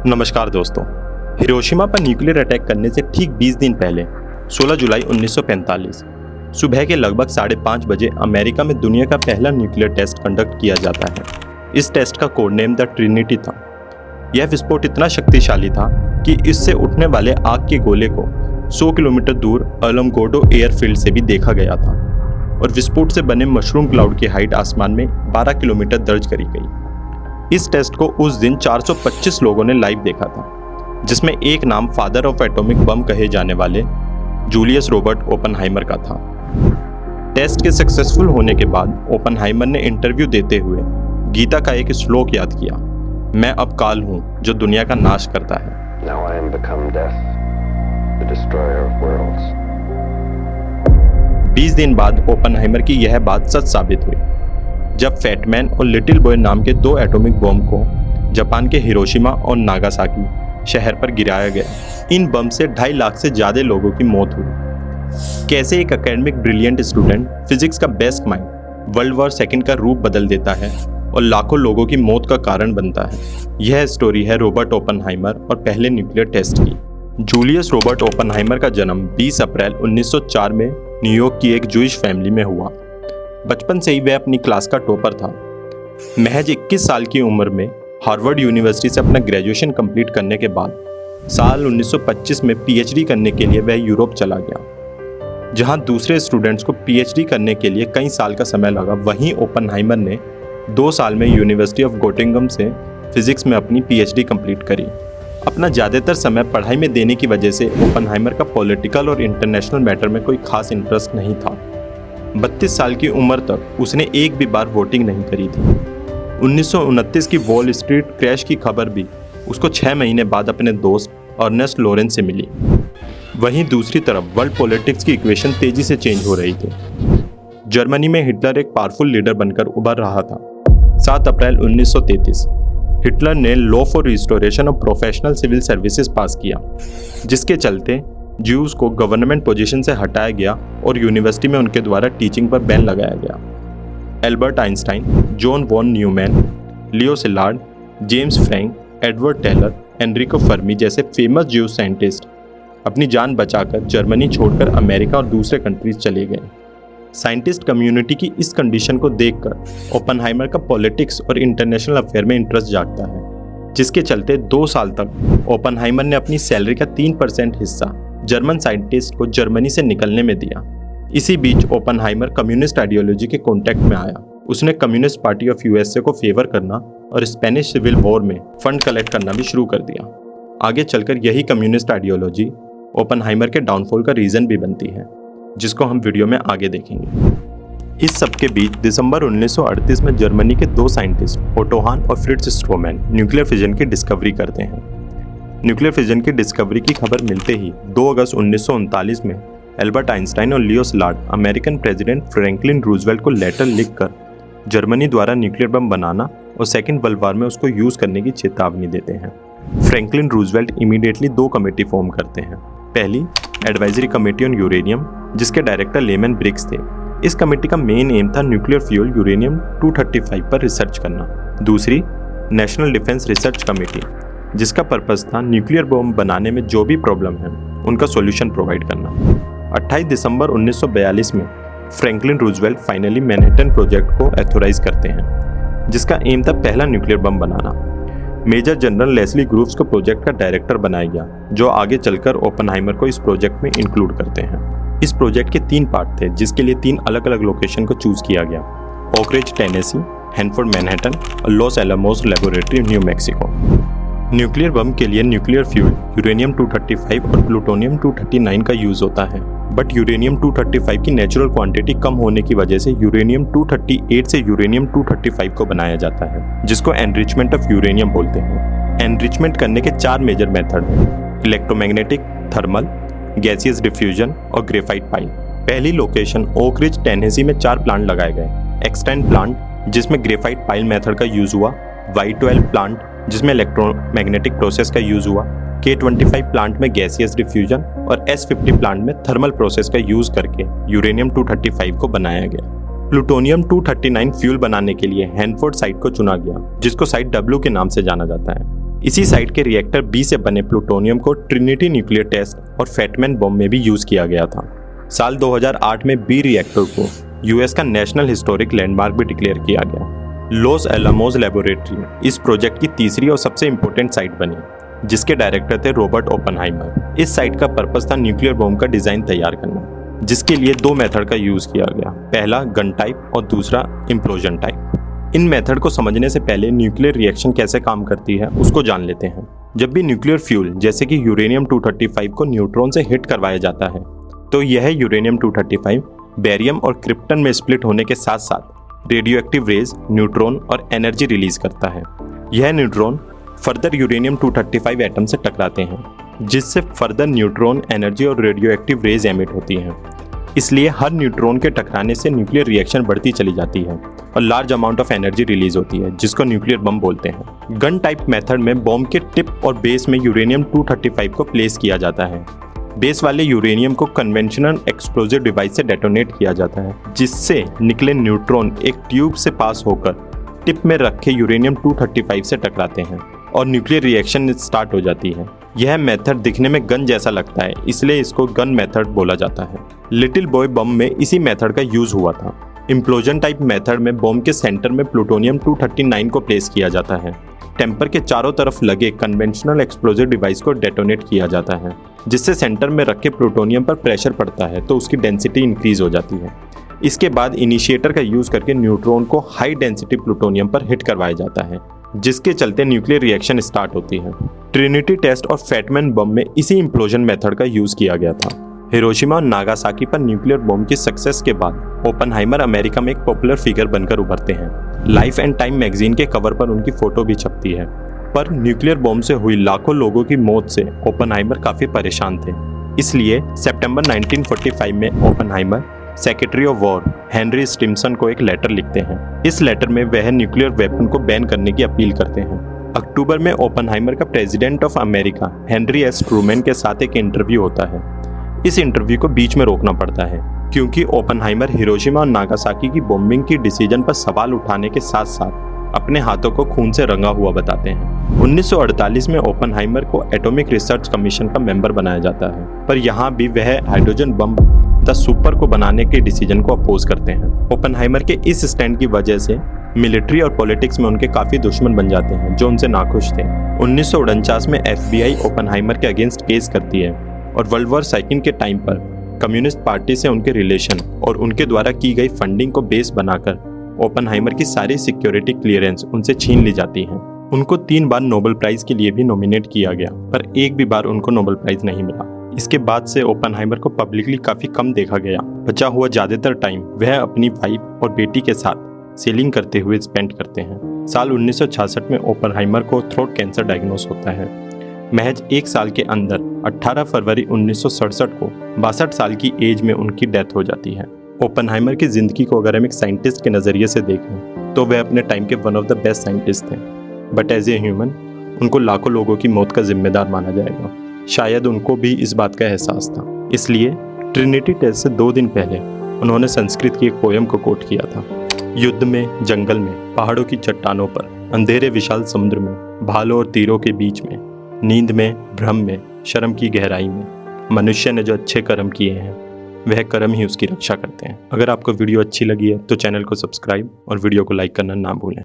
नमस्कार दोस्तों। हिरोशिमा पर न्यूक्लियर अटैक करने से ठीक 20 दिन पहले 16 जुलाई 1945 सुबह के लगभग 5:30 बजे अमेरिका में दुनिया का पहला न्यूक्लियर टेस्ट कंडक्ट किया जाता है। इस टेस्ट का कोड नेम द ट्रिनिटी था। यह विस्फोट इतना शक्तिशाली था कि इससे उठने वाले आग के गोले को 100 किलोमीटर दूर अलामोगोर्डो एयरफील्ड से भी देखा गया था और विस्फोट से बने मशरूम क्लाउड की हाइट आसमान में 12 किलोमीटर दर्ज करी गई। इस टेस्ट को उस दिन 425 लोगों ने लाइव देखा था, जिसमें एक नाम फादर ऑफ एटॉमिक बम कहे जाने वाले जूलियस रॉबर्ट ओपेनहाइमर का था। टेस्ट के सक्सेसफुल होने के बाद ओपेनहाइमर ने इंटरव्यू देते हुए गीता का एक श्लोक याद किया, मैं अब काल हूं जो दुनिया का नाश करता है। Now I am become death, the destroyer of worlds. 20 दिन बाद ओपेनहाइमर की यह बात सच साबित हुई, जब फैटमैन और लिटिल बॉय नाम के 2 एटॉमिक बम को जापान के हिरोशिमा और नागासाकी शहर पर गिराया गया। इन बम से 2.5 लाख से ज़्यादा लोगों की मौत हुई। कैसे एक एकेडमिक ब्रिलियंट स्टूडेंट फिजिक्स का best mind world war second का रूप बदल देता है और लाखों लोगों की मौत का कारण बनता है। यह स्टोरी है रॉबर्ट ओपेनहाइमर और पहले न्यूक्लियर टेस्ट की। जूलियस रॉबर्ट ओपेनहाइमर का जन्म 20 अप्रैल 1904 में न्यूयॉर्क की एक जूइश फैमिली में हुआ। बचपन से ही वह अपनी क्लास का टॉपर था। महज 21 साल की उम्र में हार्वर्ड यूनिवर्सिटी से अपना ग्रेजुएशन कंप्लीट करने के बाद साल 1925 में पीएचडी करने के लिए वह यूरोप चला गया, जहां दूसरे स्टूडेंट्स को पीएचडी करने के लिए कई साल का समय लगा। वहीं ओपेनहाइमर ने 2 साल में यूनिवर्सिटी ऑफ गोटिंगम से फिजिक्स में अपनी पीएचडी कंप्लीट करी। अपना ज़्यादातर समय पढ़ाई में देने की वजह से ओपेनहाइमर का पॉलिटिकल और इंटरनेशनल मैटर में कोई खास इंटरेस्ट नहीं था। 32 साल की उम्र तक उसने एक भी बार वोटिंग नहीं करी थी। 1929 की वॉल स्ट्रीट क्रैश की खबर भी उसको 6 महीने बाद अपने दोस्त अर्नेस्ट लॉरेंस से मिली। वहीं दूसरी तरफ वर्ल्ड पॉलिटिक्स की इक्वेशन तेजी से चेंज हो रही थी। जर्मनी में हिटलर एक पावरफुल लीडर बनकर उभर रहा था। 7 अप्रैल 1933 हिटलर ने law for restoration of professional civil services pass किया, जिसके चलते ज्यूज को गवर्नमेंट पोजीशन से हटाया गया और यूनिवर्सिटी में उनके द्वारा टीचिंग पर बैन लगाया गया। Albert Einstein, John von Neumann, Leo Szilard, James Franck, Edward Teller, Enrico Fermi जैसे फेमस ज्यू साइंटिस्ट अपनी जान बचाकर जर्मनी छोड़कर अमेरिका और दूसरे कंट्रीज चले गए। साइंटिस्ट कम्युनिटी की इस कंडीशन को देखकर ओपेनहाइमर का पॉलिटिक्स और इंटरनेशनल अफेयर में इंटरेस्ट जागता है, जिसके चलते 2 साल तक ओपेनहाइमर ने अपनी सैलरी का 3% हिस्सा जर्मन साइंटिस्ट को जर्मनी से निकलने में दिया। इसी बीच ओपेनहाइमर कम्युनिस्ट आइडियोलॉजी के कॉन्टेक्ट में आया। उसने कम्युनिस्ट पार्टी ऑफ यूएसए को फेवर करना और स्पेनिश सिविल वॉर में फंड कलेक्ट करना भी शुरू कर दिया। आगे चलकर यही कम्युनिस्ट आइडियोलॉजी ओपेनहाइमर के डाउनफॉल का रीजन भी बनती है, जिसको हम वीडियो में आगे देखेंगे। इस सब के बीच दिसंबर 1938 में जर्मनी के 2 साइंटिस्ट ओटो हान और फ्रिट्ज स्ट्रोमैन न्यूक्लियर फिजन की डिस्कवरी करते हैं। न्यूक्लियर फिजन की डिस्कवरी की खबर मिलते ही 2 अगस्त 1939 में एल्बर्ट आइंस्टाइन और लियो सिलार्ड अमेरिकन प्रेसिडेंट फ्रैंकलिन रूजवेल्ट को लेटर लिखकर जर्मनी द्वारा न्यूक्लियर बम बनाना और सेकेंड वर्ल्ड वॉर में उसको यूज़ करने की चेतावनी देते हैं। Franklin Roosevelt immediately 2 committee form करते हैं। पहली एडवाइजरी कमेटी ऑन यूरेनियम, जिसके डायरेक्टर लेमन ब्रिग्स थे। इस कमेटी का मेन एम था न्यूक्लियर फ्यूल यूरेनियम 235 पर रिसर्च करना। दूसरी नेशनल डिफेंस रिसर्च कमेटी, जिसका पर्पस था न्यूक्लियर बम बनाने में जो भी प्रॉब्लम है उनका सॉल्यूशन प्रोवाइड करना। 28 दिसंबर 1942 में Franklin Roosevelt finally Manhattan project को ऑथोराइज करते हैं, जिसका एम था पहला न्यूक्लियर बम बनाना। मेजर जनरल लेस्ली ग्रूव्स को प्रोजेक्ट का डायरेक्टर बनाया गया, जो आगे चलकर ओपेनहाइमर को इस प्रोजेक्ट में इंक्लूड करते हैं। इस प्रोजेक्ट के 3 पार्ट थे, जिसके लिए 3 अलग अलग लोकेशन को चूज किया गया: ओक रिज टेनेसी, हैनफोर्ड मैनहट्टन और loss Alamos laboratory new Mexico. Nuclear bomb के लिए न्यूक्लियर फ्यूल यूरेनियम 235 और प्लूटोनियम 239 का यूज होता है, बट यूरेनियम 235 की नेचुरल क्वांटिटी कम होने की वजह से यूरेनियम 238 से यूरेनियम 235 को बनाया जाता है, जिसको एनरिचमेंट ऑफ यूरेनियम बोलते हैं। एनरिचमेंट करने के 4 मेजर मेथड हैं: इलेक्ट्रोमैग्नेटिक, थर्मल, गैसियस डिफ्यूजन और ग्रेफाइट पाइल। पहली लोकेशन ओक रिज टेनेसी में 4 प्लांट लगाए गए। एक्सटेंड प्लांट, जिसमें ग्रेफाइट पाइल मेथड का यूज हुआ। Y12 प्लांट, जिसमें इलेक्ट्रोमैग्नेटिक प्रोसेस का यूज हुआ। K25 प्लांट में गैसियस डिफ्यूजन और S50 प्लांट में थर्मल प्रोसेस का यूज करके यूरेनियम 235 को बनाया गया। प्लूटोनियम 239 फ्यूल बनाने के लिए हैनफोर्ड साइट को चुना गया, जिसको साइट W के नाम से जाना जाता है। इसी साइट के रिएक्टर बी से बने प्लूटोनियम को ट्रिनिटी न्यूक्लियर टेस्ट और फैटमैन बम में भी यूज किया गया था। साल 2008 में बी रिएक्टर को यूएस का नेशनल हिस्टोरिक लैंडमार्क भी डिक्लेयर किया गया। लॉस एलामोस लेबोरेटरी इस प्रोजेक्ट की तीसरी और सबसे इंपॉर्टेंट साइट बनी, जिसके डायरेक्टर थे रॉबर्ट ओपेनहाइमर। इस साइट का पर्पस था न्यूक्लियर बम का डिजाइन तैयार करना, जिसके लिए 2 मेथड का यूज किया गया, पहला गन टाइप और दूसरा इम्प्लोजन टाइप। इन मेथड को समझने से पहले न्यूक्लियर रिएक्शन कैसे काम करती है उसको जान लेते हैं। जब भी न्यूक्लियर फ्यूल जैसे कि यूरेनियम 235 को न्यूट्रॉन से हिट करवाया जाता है, तो यह यूरेनियम 235 बेरियम और क्रिप्टन में स्प्लिट होने के साथ साथ रेडियो एक्टिव रेज, न्यूट्रॉन और एनर्जी रिलीज करता है। यह न्यूट्रॉन फर्दर यूरेनियम 235 एटम से टकराते हैं, जिससे फर्दर न्यूट्रॉन एनर्जी और रेडियो एक्टिव रेज एमिट होती हैं। इसलिए हर न्यूट्रॉन के टकराने से न्यूक्लियर रिएक्शन बढ़ती चली जाती है और large amount of energy release होती है, जिसको न्यूक्लियर बम बोलते हैं। गन टाइप मेथड में बम के टिप और बेस में यूरेनियम 235 को प्लेस किया जाता है। बेस वाले यूरेनियम को कन्वेंशनल एक्सप्लोजिव डिवाइस से डेटोनेट किया जाता है, जिससे निकले न्यूट्रॉन एक ट्यूब से पास होकर टिप में रखे यूरेनियम 235 से टकराते हैं और न्यूक्लियर रिएक्शन स्टार्ट हो जाती है। यह मेथड दिखने में गन जैसा लगता है, इसलिए इसको गन मेथड बोला जाता है। लिटिल बॉय बम में इसी मेथड का यूज हुआ था। इम्प्लोजन टाइप मेथड में बम के सेंटर में प्लूटोनियम 239 को प्लेस किया जाता है। टेम्पर के चारों तरफ लगे कन्वेंशनल एक्सप्लोजिव डिवाइस को डेटोनेट किया जाता है, जिससे सेंटर में रखे प्लूटोनियम पर प्रेशर पड़ता है तो उसकी डेंसिटी इंक्रीज हो जाती है। इसके बाद इनिशिएटर का यूज करके न्यूट्रॉन को हाई डेंसिटी प्लूटोनियम पर हिट करवाया जाता है, जिसके चलते न्यूक्लियर रिएक्शन स्टार्ट होती है। ट्रिनिटी टेस्ट और फैटमैन बम में इसी इम्प्लोजन मेथड का यूज किया गया था। हिरोशिमा और नागासाकी पर न्यूक्लियर बम की सक्सेस के बाद ओपेनहाइमर अमेरिका में एक पॉपुलर फिगर बनकर उभरते हैं। लाइफ एंड टाइम मैगजीन के कवर पर उनकी फोटो भी छपती है। पर न्यूक्लियर बम से हुई लाखों लोगों की मौत से ओपेनहाइमर काफी परेशान थे। इसलिए सितंबर 1945 में Oppenheimer secretary of war Henry Stimson को एक लेटर लिखते हैं। इस लेटर में वह न्यूक्लियर वेपन को बैन करने की अपील करते हैं। अक्टूबर में ओपेनहाइमर का president of America Henry S Trueman के साथ एक इंटरव्यू होता है। इस इंटरव्यू को बीच में रोकना पड़ता है, क्योंकि ओपेनहाइमर हिरोशिमा और नागासाकी की बॉम्बिंग की डिसीजन पर सवाल उठाने के साथ साथ अपने हाथों को खून से रंगा हुआ बताते हैं। 1948 में ओपेनहाइमर को एटॉमिक रिसर्च कमीशन का मेंबर बनाया जाता है, पर यहाँ भी वह हाइड्रोजन बम द सुपर को बनाने के डिसीजन को अपोज करते हैं। ओपेनहाइमर के इस स्टैंड की वजह से मिलिट्री और पॉलिटिक्स में उनके काफी दुश्मन बन जाते हैं, जो उनसे नाखुश थे। 1949 में FBI ओपेनहाइमर के अगेंस्ट केस करती है और वर्ल्ड वॉर II के टाइम पर कम्युनिस्ट पार्टी से उनके रिलेशन और उनके द्वारा की गई फंडिंग को बेस बनाकर ओपेनहाइमर की सारी सिक्योरिटी क्लियरेंस उनसे छीन ली जाती है। उनको 3 बार नोबेल प्राइज के लिए भी नॉमिनेट किया गया, पर एक भी बार उनको नोबेल प्राइज नहीं मिला। इसके बाद से ओपेनहाइमर को पब्लिकली काफी कम देखा गया। बचा हुआ ज्यादातर टाइम वह अपनी वाइफ और बेटी के साथ सेलिंग करते हुए स्पेंड करते हैं। साल 1966 में ओपेनहाइमर को थ्रोट कैंसर डायग्नोस होता है। महज 1 साल के अंदर 18 फरवरी 1967 को 62 साल की एज में उनकी डेथ हो जाती है। ओपेनहाइमर की जिंदगी को अगर हम एक साइंटिस्ट के नज़रिए से देखें तो वह अपने टाइम के one of the best scientist थे, बट एज ए ह्यूमन उनको लाखों लोगों की मौत का जिम्मेदार माना जाएगा। शायद उनको भी इस बात का एहसास था, इसलिए ट्रिनिटी टेस्ट से 2 दिन पहले उन्होंने संस्कृत की एक पोयम को कोट किया था। युद्ध में, जंगल में, पहाड़ों की चट्टानों पर, अंधेरे विशाल समुद्र में, भालों और तीरों के बीच में, नींद में, भ्रम में, शर्म की गहराई में, मनुष्य ने जो अच्छे कर्म किए हैं वह कर्म ही उसकी रक्षा करते हैं। अगर आपको वीडियो अच्छी लगी है तो चैनल को सब्सक्राइब और वीडियो को लाइक करना ना भूलें।